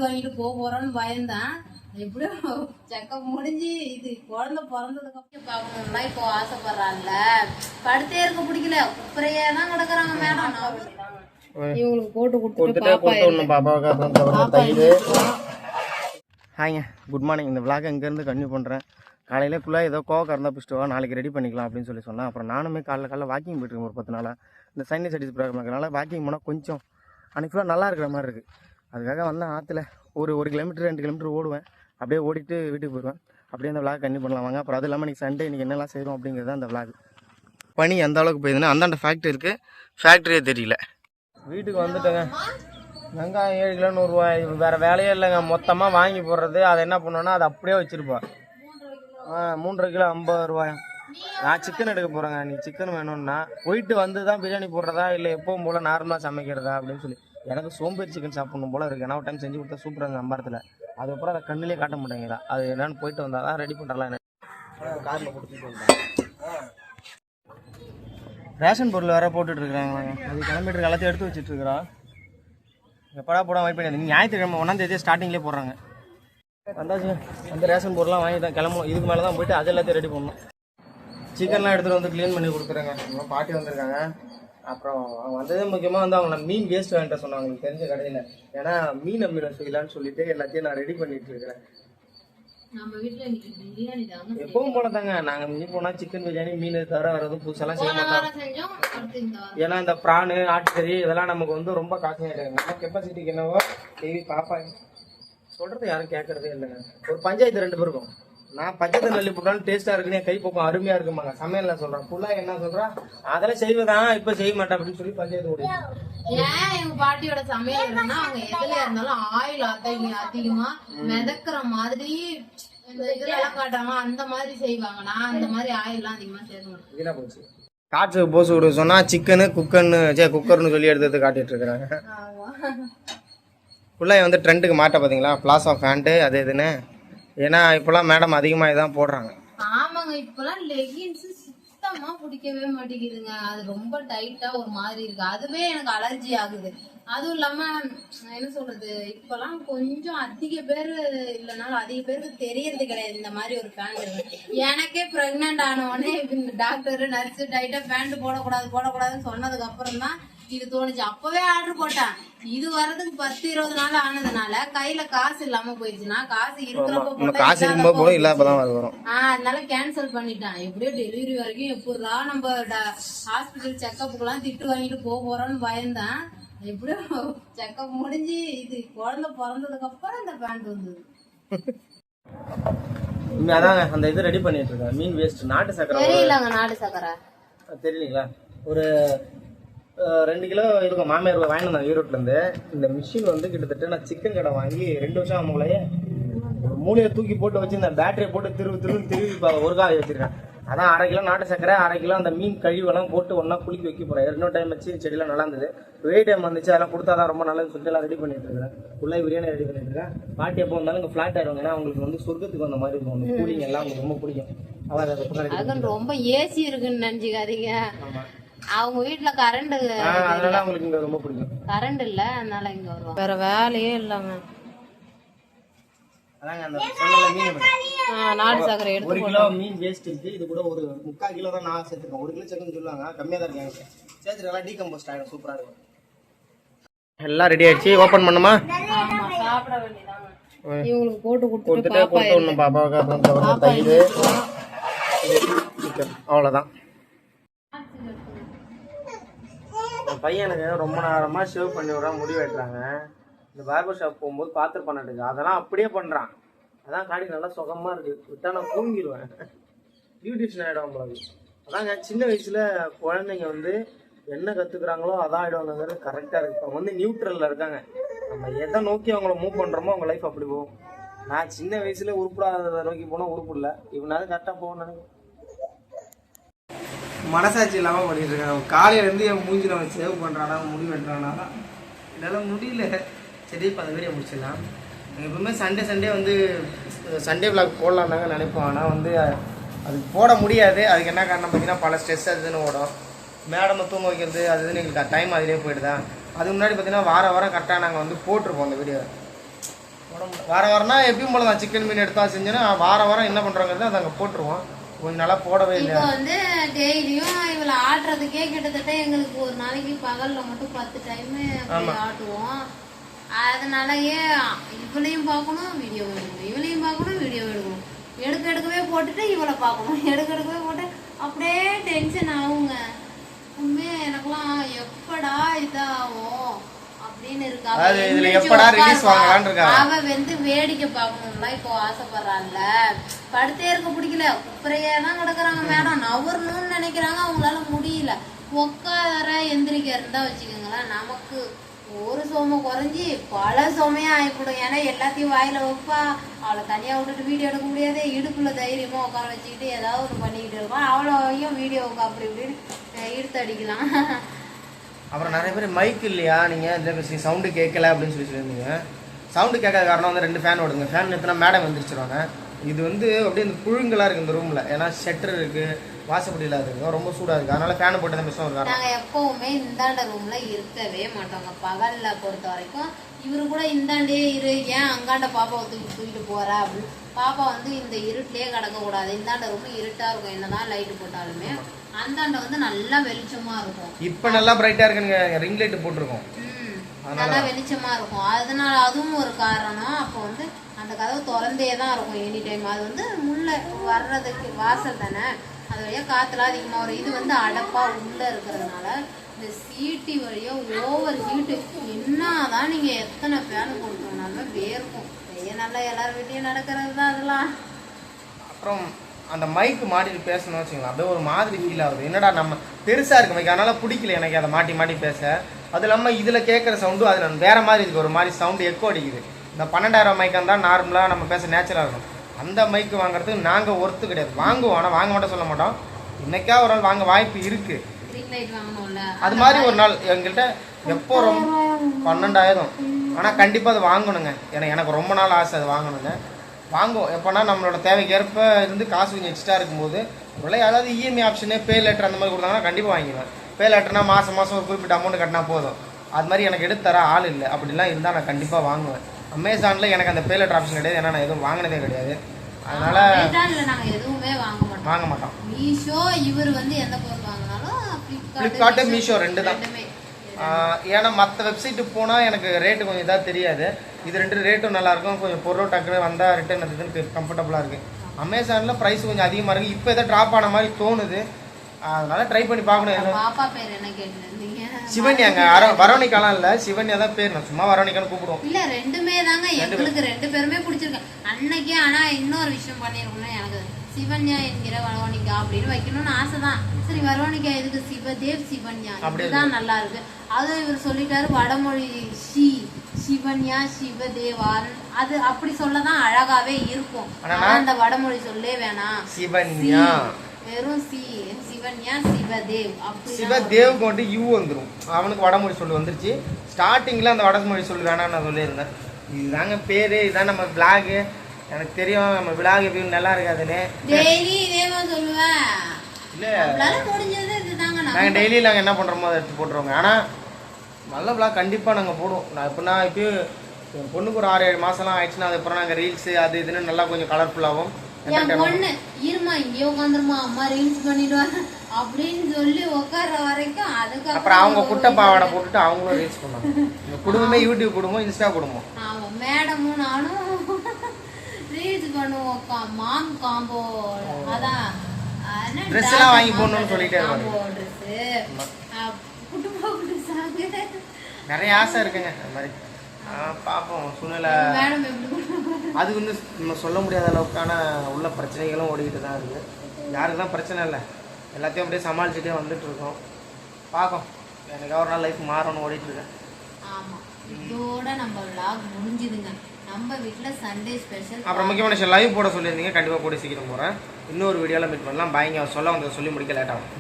வாங்கிட்டு போறோம்னு பயந்தான். எப்படியோ செக்கப் முடிஞ்சு இது குழந்தை பிறந்ததுக்கு அப்புறம் பார்க்கணும்னா இப்போ ஆசைப்படுறான்ல. படுத்தே இருக்க பிடிக்கல, குப்பரையே தான் கிடக்குறாங்க மேடம். இவங்களுக்கு போட்டு கொடுத்துட்டு பாப்பாவுக்கு. ஹாய்ங்க, குட் மார்னிங். இந்த விளாக் இங்கேருந்து கன்டினியூ பண்ணுறேன். காலையில் ஃபுல்லாக ஏதோ கோவக்காக இருந்தால் பிடிச்சிட்டு நாளைக்கு ரெடி பண்ணிக்கலாம் அப்படின்னு சொன்னேன். அப்புறம் நானுமே காலைல வாக்கிங் போய்ட்டுருக்கேன் ஒரு 10 நாளாக. இந்த சைனஸ் ஸ்டடிஸ் ப்ரோக்ராம் இருக்கிறனால வாக்கிங் போனால் கொஞ்சம் அன்றைக்கி ஃபுல்லாக நல்லா இருக்கிற மாதிரி இருக்குது. அதுக்காக வந்தேன். ஆற்றுல ஒரு கிலோமீட்டர் 2 கிலோமீட்டர் ஓடுவேன். அப்படியே ஓடிட்டு வீட்டுக்கு போயிடுவேன். அப்படியே அந்த விளாக் கன்டினியூ பண்ணலாம் வாங்க. அப்புறம் அது இல்லாமல் இன்றைக்கி சண்டே, இன்றைக்கி என்னெல்லாம் செய்கிறோம் அப்படிங்கிறது தான் அந்த விளாக். பனி எந்த அளவுக்கு போயிருந்தேன்னா அந்தாண்ட ஃபேக்ட்ரி இருக்குது, ஃபேக்ட்ரியே தெரியல. வீட்டுக்கு வந்துட்டேங்க. வெங்காயம் 7 கிலோ 100 ரூபாய். வேறு வேலையே இல்லைங்க. மொத்தமாக வாங்கி போடுறது. அதை என்ன பண்ணோன்னா அதை அப்படியே வச்சுருப்பா. 3.5 கிலோ 50 ரூபாய். நான் சிக்கன் எடுக்க போகிறேங்க. நீ சிக்கன் வேணும்னா போயிட்டு வந்து தான் பிரியாணி போடுறதா இல்லை எப்பவும் போல் நார்மலாக சமைக்கிறதா அப்படின்னு சொல்லி. எனக்கு சோம்பேறி சிக்கன் சாப்பிடணும் போல் இருக்குது. ஏன்னா ஒரு டைம் செஞ்சு கொடுத்தா சூப்பராங்க அம்பாரத்தில். அதுக்கப்புறம் அதை கண்ணிலே காட்ட மாட்டேங்கிறா. அது என்னன்னு போயிட்டு வந்தால் தான் ரெடி பண்ணுறலாம். என்ன காரில் கொடுத்துட்டு வந்தேன். ரேஷன் பொருள் வேறு போட்டுட்ருக்குறாங்களாங்க. அது கிளம்பிட்டு எல்லாத்தையும் எடுத்து வச்சுட்ருக்குறா. எப்படா போட வெயிட் பண்ணி ஞாயிற்றுக்கிழமை 1ஆம் தேதி ஸ்டார்டிங்லேயே போடுறாங்க. வந்தாச்சு. அந்த ரேஷன் பொருள்லாம் வாங்கி தான் கிளம்பணும். இதுக்கு மேலே தான் போய்ட்டு அது எல்லாத்தையும் ரெடி பண்ணணும். சிக்கன்லாம் எடுத்துகிட்டு வந்து க்ளீன் பண்ணி கொடுத்துருங்க. இன்னும் பாட்டி வந்திருக்காங்க. அப்புறம் அவங்க வந்ததே முக்கியமாக வந்து அவங்க மீன் வேஸ்ட் வாங்கிட்டு சொன்னாங்க அவங்களுக்கு தெரிஞ்ச கடையில். ஏன்னா மீன் செய்யலான்னு சொல்லிட்டு எல்லாத்தையும் நான் ரெடி பண்ணிட்டு இருக்கிறேன். எப்பவும் போல தாங்க. நாங்கள் மீன் போனால் சிக்கன் பிரியாணி மீன் தவிர வர்றது புதுசெல்லாம் செய்ய மாட்டோம். ஏன்னா இந்த ப்ரானு ஆட்டுக்கறி இதெல்லாம் நமக்கு வந்து ரொம்ப காசு ஆகிடுங்க. நம்ம கெப்பாசிட்டிக்கு என்னவோ டிவி பாப்பா சொல்கிறது யாரும் கேட்கறதே இல்லைங்க. ஒரு பஞ்சாயத்து 2 பேருக்கும். நான் பச்சை தண்ணி போட்டாலும் டேஸ்ட்டாக இருக்குன்னு கை பக்கம் அருமையாக இருக்குமாங்க. சமையல் சொல்கிறேன். ஃபுல்லாக என்ன சொல்கிறேன், அதெல்லாம் செய்வதான் இப்போ செய்ய மாட்டேன் அப்படின்னு சொல்லி பஞ்சாயத்து ஓடி. ஏன் எங்க பாட்டியோட சமையல் அவங்க எதுல இருந்தாலும் ஆயில் அதிகமா மிதக்குற மாதிரி இந்த இதெல்லாம் காட்டாங்க. அந்த மாதிரி செய்வாங்க. நான் அந்த மாதிரி ஆயில்லாம் அதிகமா சேர்க்க போச்சு. காற்று போசு விட சொன்னா சிக்கனு குக்கர்னு சொல்லி எடுத்து காட்டிட்டு இருக்கிறாங்க. ஃபுல்லாக வந்து ட்ரெண்டுக்கு மாட்ட பார்த்தீங்களா, பிளாஸ் ஆஃப் ஃபேண்ட்டு அது இதுன்னு. ஏன்னா இப்போலாம் மேடம் அதிகமாக இதான் போடுறாங்க. ஆமாங்க, இப்போலாம் லெகின்ஸ் சுத்தமாக பிடிக்கவே மாட்டேங்குதுங்க. அது ரொம்ப டைட்டா ஒரு மாதிரி இருக்கு. அதுவே எனக்கு அலர்ஜி ஆகுது. அதுவும் இல்லாம என்ன சொல்றது, இப்பெல்லாம் கொஞ்சம் அதிக பேர் இல்லைனாலும் அதிக பேருக்கு தெரியறது கிடையாது இந்த மாதிரி ஒரு பேண்ட் இருக்கு. எனக்கே பிரெக்னென்ட் ஆனவொடனே டாக்டர் நர்ஸு டைட்டா பேண்ட் போடக்கூடாதுன்னு சொன்னதுக்கு அப்புறம் தான் இது தோணுச்சு. அப்பவே ஆர்டர் போட்டேன். இது வர்றதுக்கு 10-20 நாள் ஆனதுனால கையில காசு இல்லாம போயிடுச்சுன்னா காசு இருக்கிறப்ப அதனால கேன்சல் பண்ணிட்டான். எப்படியோ டெலிவரி வரைக்கும் எப்படா நம்ம ஹாஸ்பிட்டல் செக்கப்புக்கு எல்லாம் திட்டு வாங்கிட்டு போறோம்னு பயந்தான். எப்படியோ செக்கப் முடிஞ்சு இது குழந்தை பிறந்ததுக்கு அப்புறம் இந்த பேண்ட் வந்தது. அதாங்க அந்த இது ரெடி பண்ணிட்டு இருக்கேன். மீன் வேஸ்ட் நாட்டு சக்கரை தெரியலங்க. நாட்டு சக்கரை தெரியலீங்களா? ஒரு 2 கிலோ இருக்கும். மாமியார் வாங்கிட்டு வந்தாங்க ஈரோட்லேருந்து. இந்த மிஷின் வந்து கிட்டத்தட்ட நான் சிக்கன் கடை வாங்கி 2 வருஷம் அவங்களே மூலையை தூக்கி போட்டு வச்சு இந்த பேட்டரியை போட்டு திருவி ஒரு காய் வச்சிருக்கேன். அதான் 1/2 கிலோ நாட்டு சக்கரை, 1/2 கிலோ அந்த மீன் கழிவெல்லாம் போட்டு ஒன்றா குளிக்க வைக்க போகிறேன். 2 டைம் வச்சு செடியெல்லாம் நல்லா இருந்தது. வெயிட் டைம் வந்துச்சு. அதெல்லாம் கொடுத்தா தான் ரொம்ப நல்லது சொல்லிட்டு எல்லாம் ரெடி பண்ணிட்டு இருக்கேன். ஃபுல்லாக பிரியாணி ரெடி பண்ணிட்டு இருக்கேன். பாட்டி எப்போ வந்தாலும் இங்கே ஃப்ளாட் ஆயிடுவாங்க. ஏன்னா அவங்களுக்கு வந்து சொர்க்கத்துக்கு வந்த மாதிரி இருக்கும். அந்த கூலிங் எல்லாம் அவங்களுக்கு ரொம்ப பிடிக்கும். அவர் ரொம்ப ஏசி இருக்குன்னு நினைச்சுக்காதீங்க. அவங்க வீட்டுல கரண்ட் அதனால அவங்களுக்கு இங்க ரொம்ப பிடிக்கும். கரண்ட் இல்ல, அதனால இங்க வருவாங்க. வேற வேலையே இல்லங்க. அதாங்க அந்த சொன்னல மீன் நாட்டு சக்கரை எடுத்து 1 கிலோ மீன் வேஸ்ட் இருக்கு. இது கூட ஒரு 3/4 கிலோ தான் நான் சேர்த்துக்கேன். 1 கிலோ சிக்கன் சொல்லுவாங்க, கம்மியா தான் இருக்காங்க. சேர்த்துக்கலாம், டீகம்போஸ்ட் ஆயிடும். சூப்பரா இருக்கும். எல்லாம் ரெடி ஆயிடுச்சு. ஓபன் பண்ணுமா? ஆமா, சாப்பிட வேண்டியதாங்க. இவங்களுக்கு போட்டு கொடுத்துட்டு பாப்பாவுக்கு அப்புறம் தயிர் சிக்கன் அவ்வளவுதான். பையனுக்கு ரொம்ப நேரமா ஷேவ் பண்ணி விட முடி வெட்டுறாங்க. இந்த பார்பர் ஷாப் போகும்போது பார்த்துருப்பானுங்க. அதெல்லாம் அப்படியே பண்ணுறான். அதான் காடி நல்லா சுகமாக இருக்குது. விட்டா நான் தூங்கிடுவேன். பியூட்டிஷன் ஆகிடும் போது. அதாங்க சின்ன வயசில் குழந்தைங்க வந்து என்ன கற்றுக்குறாங்களோ அதான் ஆகிடுவாங்கிறது கரெக்டாக இருக்குது. அவங்க வந்து நியூட்ரலில் இருக்காங்க. நம்ம எதை நோக்கி அவங்கள மூவ் பண்ணுறோமோ அவங்க லைஃப் அப்படி போகும். நான் சின்ன வயசில் உருப்படாத நோக்கி போனால் உருப்பு இல்லை. இவனாவது கரெக்டாக போகணும்னு நினைக்கிறேன். மனசாட்சி இல்லாமல் பண்ணிட்டு இருக்காங்க. காலையிலேருந்து என் மூஞ்சில் அவன் சேவ் பண்ணுறானா முடி வெட்டுறானா இதெல்லாம் முடியல. சரி, இப்போ அந்த வீடியோ முடிச்சிடலாம். எப்பவுமே சண்டே வந்து சண்டே விளாக் போடலாம் தாங்க நினைப்போம். ஆனால் வந்து அது போட முடியாது. அதுக்கு என்ன காரணம் பார்த்தீங்கன்னா பல ஸ்ட்ரெஸ் அதுன்னு ஓடும். மேடமை தூங்க வைக்கிறது அது எங்களுக்கு டைம் அதிலே போயிடுதா. அதுக்கு முன்னாடி பார்த்தீங்கன்னா வாரம் கரெக்டாக நாங்கள் வந்து போட்டிருப்போம் அந்த வீடியோ. வாரம்னா எப்பயும் போல தான் சிக்கன் மீன் எடுத்தா செஞ்சோன்னா வாரம் என்ன பண்ணுறாங்கிறது அதை அங்கே போட்டுருவோம். கொஞ்சம் நாளாக போடவே இல்லை. இப்போ வந்து டெய்லியும் இவளை ஆட்டுறதுக்கே கிட்டத்தட்ட எங்களுக்கு ஒரு நாளைக்கு பகல்ல மட்டும் 10 டைம் ஆட்டுவோம். அதனாலயே இவளையும் பார்க்கணும், வீடியோ எடுக்கணும், இவளையும் பார்க்கணும், வீடியோ எடுக்கணும், எடுக்கவே போட்டுட்டு இவளை பார்க்கணும், எடுக்கவே போட்டு அப்படியே டென்ஷன் ஆகுங்க. உண்மையா எனக்குலாம் எப்படா இதாகும் அப்படின்னு இருக்கா. அவ வந்து வேடிக்கை பார்க்கணும்ல இப்போ ஆசைப்படுறான்ல. படுத்தே இருக்க பிடிக்கல, குப்பரையே தான் கிடக்குறாங்க மேடம். நவரணும்னு நினைக்கிறாங்க, அவங்களால முடியல. உட்கார எந்திரிக்க இருந்தா வச்சுக்கோங்களேன், நமக்கு ஒரு சோம குறைஞ்சி பல சோமையா ஆயிப்படும். ஏன்னா எல்லாத்தையும் வாயில வைப்பா. அவளை தனியா விட்டுட்டு வீடியோ எடுக்க முடியாது. இடுப்புல தைரியமா உட்கார வச்சுக்கிட்டு ஏதாவது ஒன்று பண்ணிக்கிட்டு இருப்பான். அவ்வளோவையும் வீடியோவுக்கு அப்படி இப்படின்னு இழுத்து அடிக்கலாம். அப்புறம் நிறைய பேர் மைக் இல்லையா நீங்கள் இதில் சவுண்டு கேட்கல அப்படின்னு சொல்லியிருந்தீங்க. சவுண்டு கேட்காத காரணம் வந்து 2 ஃபேன் ஓடுங்க. ஃபேன் நிறுத்தினா மேடம் வந்துருச்சுருவாங்க. இது வந்து அப்படியே இந்த புழுங்கலாக இருக்குது இந்த ரூமில். ஏன்னா ஷட்டர் இருக்குது, வாசப்படியில் இருக்குது, ரொம்ப சூடாக இருக்குது. அதனால ஃபேனை போட்டு தான் மிஷம் இருக்காங்க. நாங்கள் எப்போவுமே இந்தாண்ட ரூமில் இருக்கவே மாட்டோங்க. பகலில் பொறுத்த வரைக்கும் இவரு கூட இந்தாண்டே இரு, ஏன் அங்காண்ட பாப்பாவை தூக்கிட்டு போகிறா அப்படின்னு. பாப்பா வந்து இந்த இருட்டிலே கிடக்கக்கூடாது. இந்தாண்ட ரூம் இருட்டாக இருக்கும், என்னதான் லைட்டு போட்டாலுமே. அந்தாண்ட வந்து நல்லா வெளிச்சமா இருக்கும். இப்போ நல்லா பிரைட்டாக இருக்குங்க, ரிங் லைட்டு போட்டிருக்கோம், நல்லா வெளிச்சமா இருக்கும். அதனால அதுவும் ஒரு காரணம். அப்போ வந்து அந்த கதவு திறந்தே தான் இருக்கும் எனி டைம். அது வந்து முள்ள வர்றதுக்கு வாசல் தானே, அது வழியா காற்றுலாம் அதிகமாக வரும். இது வந்து அடப்பா உள்ள இருக்கிறதுனால இந்த சீட்டி வழியா ஓவர் ஹீட்டு. என்னதான் நீங்க எத்தனை ஃபேன் கொடுத்தோம்னாலும் வேர்க்கும். நல்லா எல்லாரும் வீட்டையும் நடக்கிறது தான் அதெல்லாம். அப்புறம் அந்த மைக்கு மாட்டிட்டு பேசணும்னு வச்சுக்கலாம், அப்படியே ஒரு மாதிரி ஃபீல் ஆகுது. என்னடா நம்ம பெருசாக இருக்கு மைக், அதனால பிடிக்கல எனக்கு அதை மாட்டி பேச. அது இல்லாமல் இதில் கேட்குற சவுண்டும் அதில் வேறு மாதிரி இருக்குது, ஒரு மாதிரி சவுண்டு எக்கோ அடிக்குது. இந்த 12,000 மைக்காக தான் நார்மலாக நம்ம பேச நேச்சுரலாக இருக்கும். அந்த மைக்கு வாங்குறதுக்கு நாங்கள் ஒர்த்து கிடையாது. வாங்குவோம், ஆனால் வாங்க மட்டும் சொல்ல மாட்டோம். இன்னைக்கா ஒரு நாள் வாங்க வாய்ப்பு இருக்குது. அது மாதிரி ஒரு நாள் எங்கள்கிட்ட எப்போ ரொம்ப 12,000, ஆனால் கண்டிப்பாக அது வாங்கணுங்க. எனக்கு ரொம்ப நாள் ஆசை அது வாங்கணுங்க. வாங்குவோம் எப்போனா நம்மளோட தேவைக்கு ஏற்ப இருந்து காசு கொஞ்சம் எக்ஸ்ட்ரா இருக்கும்போது. ஒருவேளை ஏதாவது இஎம்ஐ ஆப்ஷனே பே லெட்டர் அந்த மாதிரி கொடுத்தாங்கன்னா கண்டிப்பாக வாங்கிடுவேன். பே லெட்டர்னா மாதம் ஒரு குறிப்பிட்ட அமௌண்ட் கட்டினா போதும். அது மாதிரி எனக்கு எடுத்து தர ஆள் இல்லை. அப்படிலாம் இருந்தால் நான் கண்டிப்பாக வாங்குவேன். அமேசானில் எனக்கு அந்த பே லெட்டர் ஆப்ஷன் கிடையாது, ஏன்னா நான் எதுவும் வாங்கினதே கிடையாது. அதனால நாங்கள் எதுவுமே வாங்க மாட்டோம். மீஷோ இவர் வந்து எந்த பொருள் வாங்கினாலும் ஃப்ளிப்கார்ட்டு மீஷோ 2 தான். ஏன்னா மற்ற வெப்சைட்டு போனால் எனக்கு ரேட்டு கொஞ்சம் இதாக தெரியாது. இது 2 ரேட்டும் நல்லாயிருக்கும், கொஞ்சம் பொருள் டக்குனு வந்தால் ரிட்டர்ன் அதுக்கு கம்ஃபர்டபுளாக இருக்குது. அமேசானில் ப்ரைஸ் கொஞ்சம் அதிகமாக இருக்குது. இப்போ எதாவது ட்ராப் ஆன மாதிரி தோணுது, அதனால ட்ரை பண்ணி பார்க்கணும். பாப்பா பேர் என்ன கேட்டிருந்தீங்க? சிவன்யாங்க. வரவணிக்காலாம் இல்லை, சிவன்யா தான் பேர். நான் சும்மா வரவணிக்கான்னு கூப்பிடுவோம். இல்லை 2மே தாங்க, எங்களுக்கு 2 பேருமே பிடிச்சிருக்கு அன்னைக்கு. ஆனால் இன்னொரு விஷயம் பண்ணியிருக்கணும், எனக்கு சிவன்யா என்கிற வரவணிக்கா அப்படின்னு வைக்கணும்னு ஆசை தான். சரி வரவணிக்கா எதுக்கு, சிவதேவ் சிவன்யா இதுதான் நல்லா இருக்கு. அதுவும் இவர் சொல்லிட்டாரு வடமொழி சிவன்யா சிவதேவான், அது அப்படி சொல்லதான் அழகாவே இருக்கும். அந்த வடமொழி சொல்லே வேணாம், சிவன்யா வெறும் சிவன்யா சிவதேவ். சிவதேவுக்கு வந்து யூ வந்துடும். அவனுக்கு வடமொழி சொல்லு வந்துருச்சு. ஸ்டார்டிங்ல அந்த வடமொழி சொல்லு வேணாம்னு நான் சொல்லியிருந்தேன். இதுதாங்க பேரு, இதுதான் நம்ம விளாகு. எனக்கு தெரியும் நம்ம விளாக் எப்படி நல்லா இருக்காதுன்னு. டெய்லி இதேமா சொல்லுவேன். இல்லை நாங்கள் டெய்லி நாங்கள் என்ன பண்ணுறோமோ அதை எடுத்து போட்டுருவோங்க. ஆனால் நல்ல விளாக் கண்டிப்பாக நாங்கள் போடுவோம். நான் எப்படின்னா இப்போ என் பொண்ணுக்கு ஒரு 6-7 மாதம்லாம் ஆயிடுச்சுன்னா அதுக்கப்புறம் நாங்கள் ரீல்ஸு அது இதுன்னு நல்லா கொஞ்சம் கலர்ஃபுல்லாகவும். என் பொண்ணு இருமா இங்கே உட்காந்துருமா அம்மா ரீல்ஸ் பண்ணிடுவாங்க அப்படின்னு சொல்லி உட்கார வரைக்கும் அதுக்கப்புறம் அவங்க குட்டை பாவாடை போட்டுட்டு அவங்களும் ரீல்ஸ் பண்ணுவாங்க. இந்த குடும்பமே யூடியூப் குடும்பம், இன்ஸ்டா குடும்பம். ஆமாம், மேடமும் நானும் ரீல்ஸ் பண்ணுவோம். மாம் காம்போ அதான் ட்ரெஸ் எல்லாம் வாங்கி போடணும்னு சொல்லிட்டே நிறைய ஆசை இருக்குங்க. அந்த மாதிரி பார்ப்போம் சூழ்நிலை. அது வந்து நம்ம சொல்ல முடியாத அளவுக்கான உள்ள பிரச்சனைகளும் ஓடிக்கிட்டு தான் இருக்குது. யாருக்கு தான் பிரச்சனை இல்லை, எல்லாத்தையும் அப்படியே சமாளிச்சுட்டே வந்துட்டு இருக்கோம். பார்ப்போம், எனக்கு ஒரு நாள் லைஃப் மாறணும்னு ஓடிட்டு இருக்கேன். ஆமாம், இதோட நம்ம vlog முடிஞ்சுதுங்க. நம்ம வீட்டில் சண்டே ஸ்பெஷல். அப்புறம் முக்கியமான விஷயம் லைவ் போட சொல்லியிருந்தீங்க, கண்டிப்பாக கூட சீக்கிரம் போகிறேன். இன்னொரு வீடியோவில் மீட் பண்ணலாம். பாய்ங்க சொல்ல வந்ததை சொல்லி முடிக்க லேட் ஆகும்.